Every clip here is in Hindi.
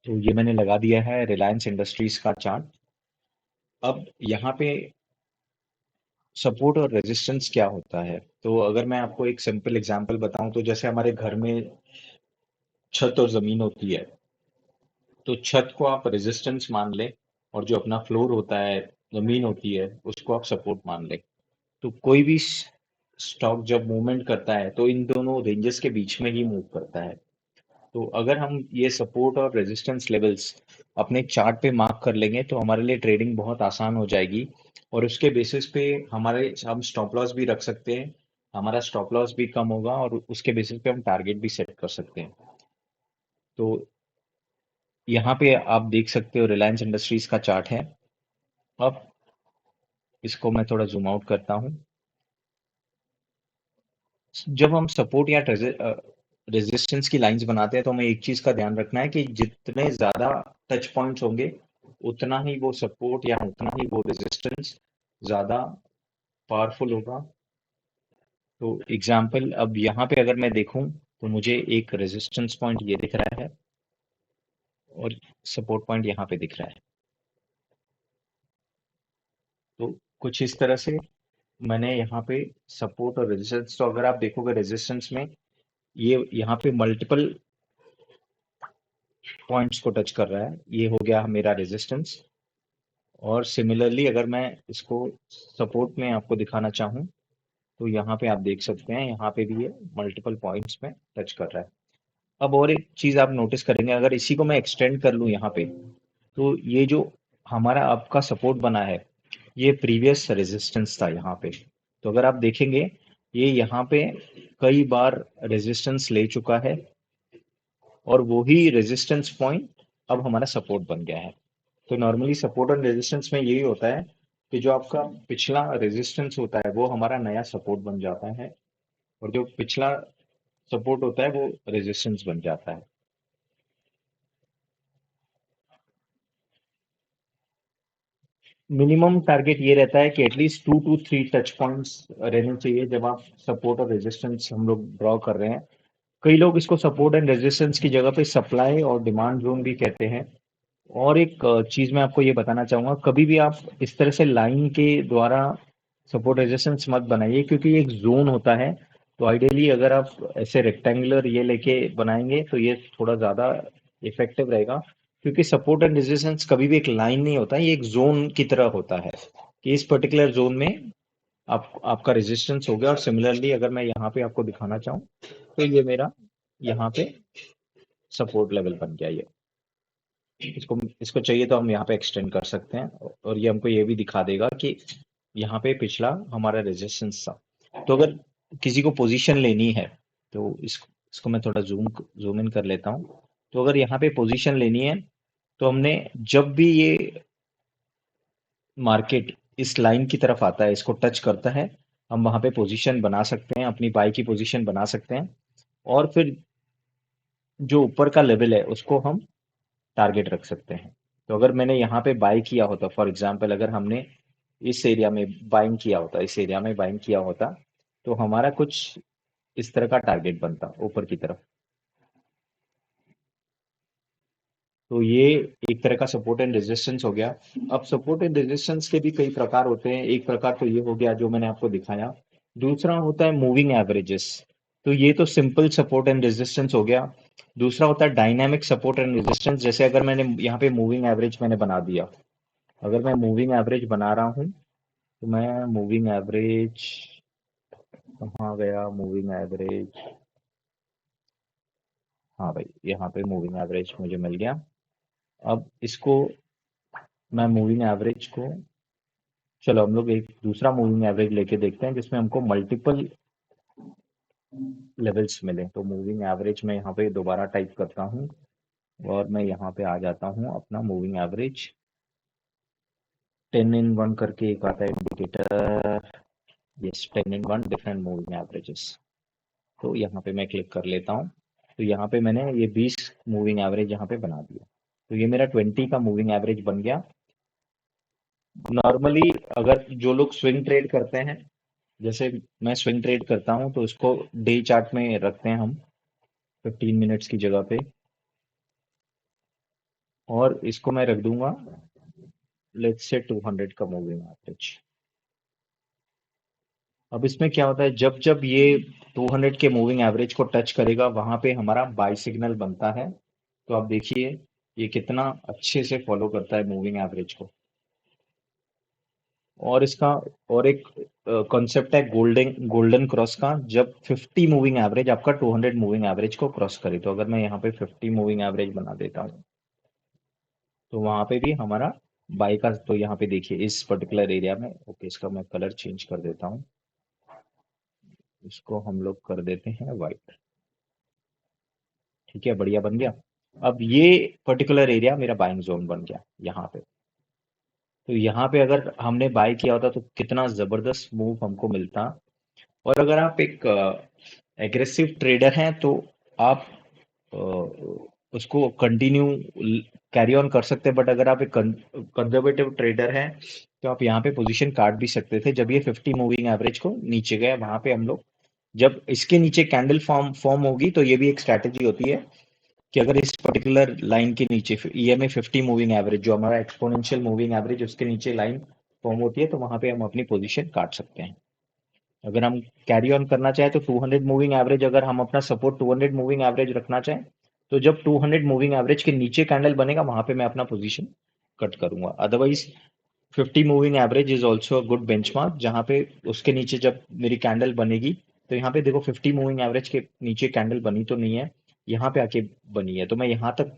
तो ये मैंने लगा दिया है रिलायंस इंडस्ट्रीज का चार्ट। अब यहाँ पे सपोर्ट और रेजिस्टेंस क्या होता है, तो अगर मैं आपको एक सिंपल एग्जांपल बताऊं, तो जैसे हमारे घर में छत और जमीन होती है, तो छत को आप रेजिस्टेंस मान लें और जो अपना फ्लोर होता है, जमीन होती है, उसको आप सपोर्ट मान लें। तो कोई भी स्टॉक जब मूवमेंट करता है तो इन दोनों रेंजेस के बीच में ही मूव करता है। तो अगर हम ये सपोर्ट और रेजिस्टेंस लेवल्स अपने चार्ट पे मार्क कर लेंगे तो हमारे लिए ट्रेडिंग बहुत आसान हो जाएगी, और उसके बेसिस पे हम स्टॉप लॉस भी रख सकते हैं। हमारा स्टॉप लॉस भी कम होगा और उसके बेसिस पे हम टारगेट भी सेट कर सकते हैं। तो यहाँ पे आप देख सकते हो रिलायंस इंडस्ट्रीज का चार्ट है। अब इसको मैं थोड़ा जूम आउट करता हूँ। जब हम सपोर्ट या रेजिस्टेंस की लाइंस बनाते हैं तो हमें एक चीज का ध्यान रखना है कि जितने ज्यादा टच पॉइंट्स होंगे, उतना ही वो सपोर्ट या उतना ही वो रेजिस्टेंस ज्यादा पावरफुल होगा। तो एग्जाम्पल, अब यहाँ पे अगर मैं देखूं तो मुझे एक रेजिस्टेंस पॉइंट ये दिख रहा है और सपोर्ट पॉइंट यहाँ पे दिख रहा है। तो कुछ इस तरह से मैंने यहाँ पे सपोर्ट और रेजिस्टेंस, तो अगर आप देखोगे रेजिस्टेंस में ये यहाँ पे मल्टीपल पॉइंट्स को टच कर रहा है, ये हो गया मेरा रेजिस्टेंस। और सिमिलरली अगर मैं इसको सपोर्ट में आपको दिखाना चाहूँ तो यहाँ पे आप देख सकते हैं, यहाँ पे भी ये मल्टीपल पॉइंट्स में टच कर रहा है। अब और एक चीज आप नोटिस करेंगे, अगर इसी को मैं एक्सटेंड कर लूँ यहाँ पे, तो ये जो हमारा आपका सपोर्ट बना है, ये प्रीवियस रेजिस्टेंस था यहाँ पे। तो अगर आप देखेंगे, ये यहाँ पे कई बार रेजिस्टेंस ले चुका है और वही रेजिस्टेंस पॉइंट अब हमारा सपोर्ट बन गया है। तो नॉर्मली सपोर्ट और रेजिस्टेंस में यही होता है कि जो आपका पिछला रेजिस्टेंस होता है वो हमारा नया सपोर्ट बन जाता है, और जो पिछला सपोर्ट होता है वो रेजिस्टेंस बन जाता है। मिनिमम टारगेट ये रहता है कि एटलीस्ट 2 to 3 टच पॉइंट्स रहने चाहिए जब आप सपोर्ट और रेजिस्टेंस हम लोग ड्रॉ कर रहे हैं। कई लोग इसको सपोर्ट एंड रेजिस्टेंस की जगह पे सप्लाई और डिमांड जोन भी कहते हैं। और एक चीज मैं आपको ये बताना चाहूंगा, कभी भी आप इस तरह से लाइन के द्वारा सपोर्ट रेजिस्टेंस मत बनाइए, क्योंकि ये एक जोन होता है। तो आइडियली अगर आप ऐसे रेक्टेंगुलर ये लेके बनाएंगे तो ये थोड़ा ज्यादा इफेक्टिव रहेगा, क्योंकि सपोर्ट एंड रेजिस्टेंस कभी भी एक लाइन नहीं होता, ये एक जोन की तरह होता है कि इस पर्टिकुलर जोन में आपका रेजिस्टेंस हो गया। और सिमिलरली अगर मैं यहाँ पे आपको दिखाना चाहूँ तो ये मेरा यहाँ पे सपोर्ट लेवल बन गया। ये इसको इसको चाहिए तो हम यहाँ पे एक्सटेंड कर सकते हैं, और ये हमको ये भी दिखा देगा कि यहाँ पे पिछला हमारा रेजिस्टेंस था। तो अगर किसी को पोजीशन लेनी है तो इसको मैं थोड़ा जूम इन कर लेता हूँ। तो अगर यहाँ पे पोजीशन लेनी है तो हमने, जब भी ये मार्केट इस लाइन की तरफ आता है, इसको टच करता है, हम वहां पे पोजीशन बना सकते हैं, अपनी बाई की पोजीशन बना सकते हैं। और फिर जो ऊपर का लेवल है उसको हम टारगेट रख सकते हैं। तो अगर मैंने यहाँ पे बाय किया होता, फॉर एग्जांपल अगर हमने इस एरिया में बाइंग किया होता, इस एरिया में बाइंग किया होता, तो हमारा कुछ इस तरह का टारगेट बनता ऊपर की तरफ। तो ये एक तरह का सपोर्ट एंड रेजिस्टेंस हो गया। अब सपोर्ट एंड रेजिस्टेंस के भी कई प्रकार होते हैं। एक प्रकार तो ये हो गया जो मैंने आपको दिखाया। दूसरा होता है मूविंग एवरेजेस। तो ये तो सिंपल सपोर्ट एंड रेजिस्टेंस हो गया। दूसरा होता है डायनामिक सपोर्ट एंड रेजिस्टेंस। जैसे अगर मैंने यहाँ पे मूविंग एवरेज मैंने बना दिया, अगर मैं मूविंग एवरेज बना रहा हूँ तो मैं मूविंग एवरेज, कहाँ गया मूविंग एवरेज, हाँ भाई यहाँ पे मूविंग एवरेज मुझे मिल गया। अब इसको मैं मूविंग एवरेज को, चलो हम लोग एक दूसरा मूविंग एवरेज लेके देखते हैं जिसमें हमको मल्टीपल लेवल्स मिले। तो मूविंग एवरेज में यहाँ पे दोबारा टाइप करता हूँ और मैं यहाँ पे आ जाता हूँ अपना मूविंग एवरेज 10 in 1 करके एक आता है indicator. Yes, 10 in 1 different moving averages. तो यहाँ पे मैं क्लिक कर लेता हूँ। तो यहाँ पे मैंने ये 20 मूविंग एवरेज यहाँ पे बना दिया। तो ये मेरा 20 का मूविंग एवरेज बन गया। नॉर्मली अगर जो लोग स्विंग ट्रेड करते हैं, जैसे मैं स्विंग ट्रेड करता हूँ, तो इसको डे चार्ट में रखते हैं हम 15 मिनट्स की जगह पे। और इसको मैं रख दूंगा लेट्स से 200 का मूविंग एवरेज। अब इसमें क्या होता है, जब जब ये 200 के मूविंग एवरेज को टच करेगा वहां पे हमारा बाय सिग्नल बनता है। तो आप देखिए ये कितना अच्छे से फॉलो करता है मूविंग एवरेज को। और इसका और एक कॉन्सेप्ट है गोल्डन गोल्डन क्रॉस का, जब 50 मूविंग एवरेज आपका 200 मूविंग एवरेज को क्रॉस करे। तो अगर मैं यहाँ पे 50 मूविंग एवरेज बना देता हूँ तो वहां पे भी हमारा बाई का, तो यहाँ पे देखिए इस पर्टिकुलर एरिया में, ओके इसका मैं कलर चेंज कर देता हूँ, इसको हम लोग कर देते हैं वाइट। ठीक है, बढ़िया बन गया। अब ये पर्टिकुलर एरिया मेरा बाइंग जोन बन गया यहाँ पे। तो यहाँ पे अगर हमने बाय किया होता तो कितना जबरदस्त मूव हमको मिलता। और अगर आप एक एग्रेसिव ट्रेडर हैं तो आप अ, उसको कंटिन्यू कैरी ऑन कर सकते हैं। बट अगर आप एक कंजर्वेटिव ट्रेडर हैं तो आप यहाँ पे पोजीशन काट भी सकते थे। जब ये 50 मूविंग एवरेज को नीचे गया वहां पे हम लोग, जब इसके नीचे कैंडल फॉर्म फॉर्म होगी तो ये भी एक स्ट्रैटेजी होती है कि अगर इस पर्टिकुलर लाइन के नीचे ईएमए 50 मूविंग एवरेज जो हमारा एक्सपोनेंशियल मूविंग एवरेज उसके नीचे लाइन फॉर्म होती है तो वहां पे हम अपनी पोजीशन काट सकते हैं। अगर हम कैरी ऑन करना चाहें तो 200 मूविंग एवरेज, अगर हम अपना सपोर्ट 200 मूविंग एवरेज रखना चाहें तो जब 200 मूविंग एवरेज के नीचे कैंडल बनेगा वहां पे मैं अपना पोजीशन कट करूंगा। Otherwise 50 moving average is also a good benchmark, जहां पे उसके नीचे जब मेरी कैंडल बनेगी तो यहाँ पे देखो 50 मूविंग एवरेज के नीचे कैंडल बनी तो नहीं है, यहाँ पे आके बनी है। तो मैं यहाँ तक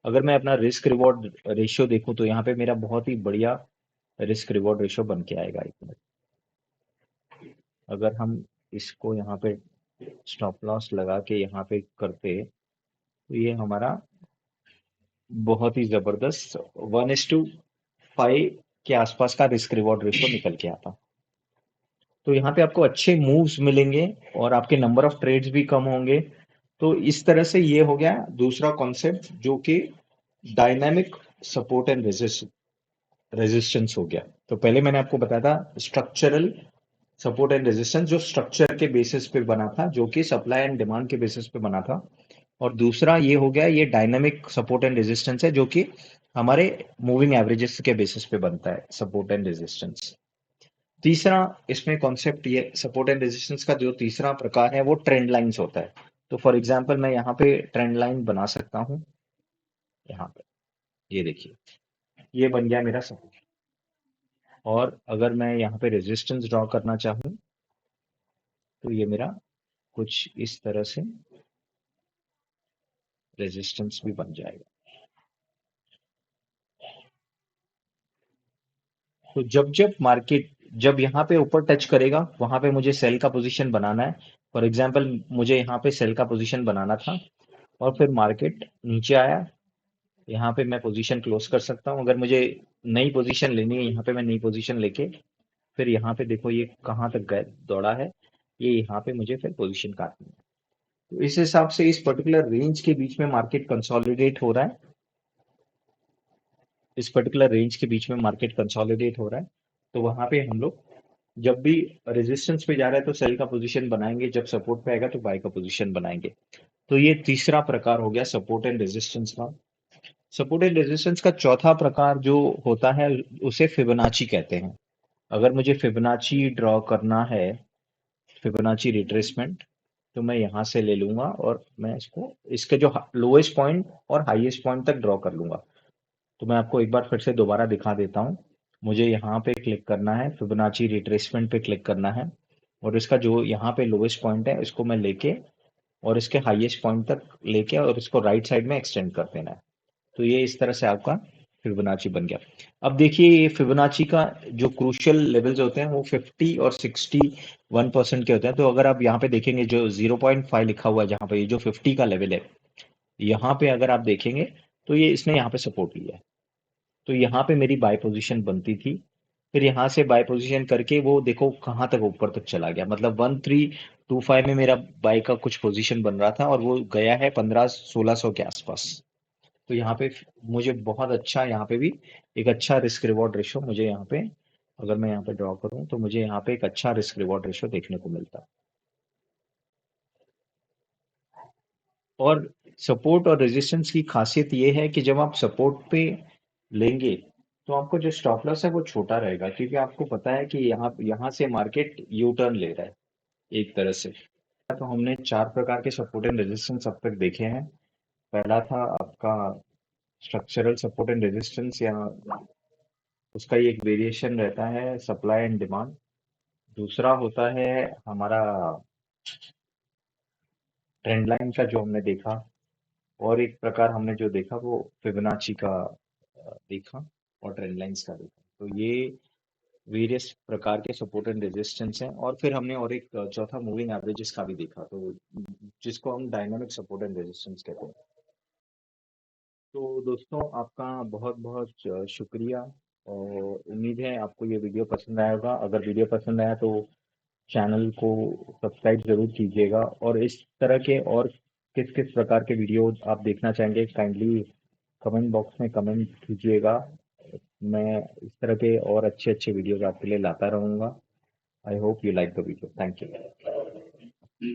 अगर मैं अपना रिस्क रिवॉर्ड रेशियो देखूं तो यहाँ पे मेरा बहुत ही बढ़िया रिस्क रिवॉर्ड रेशियो बन के आएगा। एक मिनट, अगर हम इसको यहाँ पे स्टॉप लॉस लगा के यहाँ पे करते तो ये हमारा बहुत ही जबरदस्त 1:5 के आसपास का रिस्क रिवॉर्ड रेशियो निकल के आता। तो यहाँ पे आपको अच्छे मूव्स मिलेंगे और आपके नंबर ऑफ ट्रेड्स भी कम होंगे। तो इस तरह से ये हो गया दूसरा कॉन्सेप्ट जो कि डायनामिक सपोर्ट एंड रेजिस्टेंस हो गया। तो पहले मैंने आपको बताया था स्ट्रक्चरल सपोर्ट एंड रेजिस्टेंस जो स्ट्रक्चर के बेसिस पे बना था, जो कि सप्लाई एंड डिमांड के बेसिस पे बना था। और दूसरा ये हो गया, ये डायनामिक सपोर्ट एंड रेजिस्टेंस है जो कि हमारे मूविंग एवरेजेस के बेसिस पे बनता है सपोर्ट एंड रेजिस्टेंस। तीसरा इसमें कॉन्सेप्ट ये सपोर्ट एंड रेजिस्टेंस का जो तीसरा प्रकार है वो ट्रेंड लाइंस होता है। तो फॉर एग्जांपल मैं यहाँ पे ट्रेंड लाइन बना सकता हूँ यहाँ पे, ये देखिए ये बन गया मेरा सपोर्ट। और अगर मैं यहाँ पे रेजिस्टेंस ड्रॉ करना चाहूँ तो ये मेरा कुछ इस तरह से रेजिस्टेंस भी बन जाएगा। तो जब जब मार्केट जब यहाँ पे ऊपर टच करेगा वहां पे मुझे सेल का पोजीशन बनाना है। फॉर एग्जांपल मुझे यहाँ पे सेल का पोजीशन बनाना था और फिर मार्केट नीचे आया, यहाँ पे मैं पोजीशन क्लोज कर सकता हूँ। अगर मुझे नई पोजीशन लेनी है यहाँ पे मैं नई पोजीशन लेके फिर यहाँ पे देखो ये कहाँ तक गए दौड़ा है, ये यहाँ पे मुझे फिर पोजीशन काटनी है। तो इस हिसाब से इस पर्टिकुलर रेंज के बीच में मार्केट कंसोलिडेट हो रहा है, इस पर्टिकुलर रेंज के बीच में मार्केट कंसोलिडेट हो रहा है। तो वहां पे हम लोग जब भी रेजिस्टेंस पे जा रहा है तो सेल का पोजीशन बनाएंगे, जब सपोर्ट पे आएगा तो बाय का पोजीशन बनाएंगे। तो ये तीसरा प्रकार हो गया सपोर्ट एंड रेजिस्टेंस का। सपोर्ट एंड रेजिस्टेंस का चौथा प्रकार जो होता है उसे फिबोनाची कहते हैं। अगर मुझे फिबोनाची ड्रॉ करना है, फिबोनाची रिट्रेसमेंट, तो मैं यहाँ से ले लूंगा और मैं इसको इसके जो लोएस्ट पॉइंट और हाईएस्ट पॉइंट तक ड्रॉ कर लूंगा। तो मैं आपको एक बार फिर से दोबारा दिखा देता हूँ। मुझे यहाँ पे क्लिक करना है, फिबोनाची रिट्रेसमेंट पे क्लिक करना है और इसका जो यहाँ पे लोएस्ट पॉइंट है इसको मैं लेके और इसके हाईएस्ट पॉइंट तक लेके और इसको राइट साइड में एक्सटेंड कर देना है। तो ये इस तरह से आपका फिबोनाची बन गया। अब देखिए ये फिबोनाची का जो क्रूशियल लेवल्स होते हैं वो 50 और 61% के होते हैं। तो अगर आप यहाँ पे देखेंगे जो 0.5 लिखा हुआ है जहाँ पे ये जो 50 का लेवल है, यहाँ पे अगर आप देखेंगे तो ये इसने यहाँ पे सपोर्ट लिया है। तो यहाँ पे मेरी बाय पोजीशन बनती थी, फिर यहाँ से बाय पोजीशन करके वो देखो कहाँ तक ऊपर तक चला गया, मतलब 1325 में मेरा बाय का कुछ पोजीशन बन रहा था और वो गया है 1500-1600 के आसपास। तो यहाँ पे मुझे बहुत अच्छा, यहाँ पे भी एक अच्छा रिस्क रिवॉर्ड रेशो मुझे यहाँ पे, अगर मैं यहाँ पे ड्रॉ करूँ तो मुझे यहाँ पे एक अच्छा रिस्क रिवॉर्ड रेशो देखने को मिलता। और सपोर्ट और रेजिस्टेंस की खासियत ये है कि जब आप सपोर्ट पे लेंगे तो आपको जो स्टॉप लॉस है वो छोटा रहेगा, क्योंकि आपको पता है कि यहाँ यहाँ से मार्केट यू टर्न ले रहा है एक तरह से। तो हमने चार प्रकार के सपोर्ट एंड रेजिस्टेंस अब तक देखे हैं। पहला था आपका स्ट्रक्चरल सपोर्ट एंड रेजिस्टेंस, या उसका ही एक वेरिएशन रहता है सप्लाई एंड डिमांड। दूसरा होता है हमारा ट्रेंड लाइन का जो हमने देखा, और एक प्रकार हमने जो देखा वो फिबोनाची का देखा, और ट्रेंड लाइंस का देखा। तो ये वेरियस प्रकार के सपोर्ट एंड रेजिस्टेंस हैं। और फिर हमने और एक चौथा मूविंग एवरेजेस का भी देखा, तो जिसको हम डायनामिक सपोर्ट एंड रेजिस्टेंस कहते हैं। तो दोस्तों आपका बहुत बहुत शुक्रिया, और उम्मीद है आपको ये वीडियो पसंद आया होगा। अगर वीडियो पसंद आया तो चैनल को सब्सक्राइब जरूर कीजिएगा, और इस तरह के और किस किस प्रकार के वीडियो आप देखना चाहेंगे काइंडली कमेंट बॉक्स में कमेंट कीजिएगा। मैं इस तरह के और अच्छे अच्छे वीडियोज आपके लिए लाता रहूंगा। I hope you like the video. Thank you.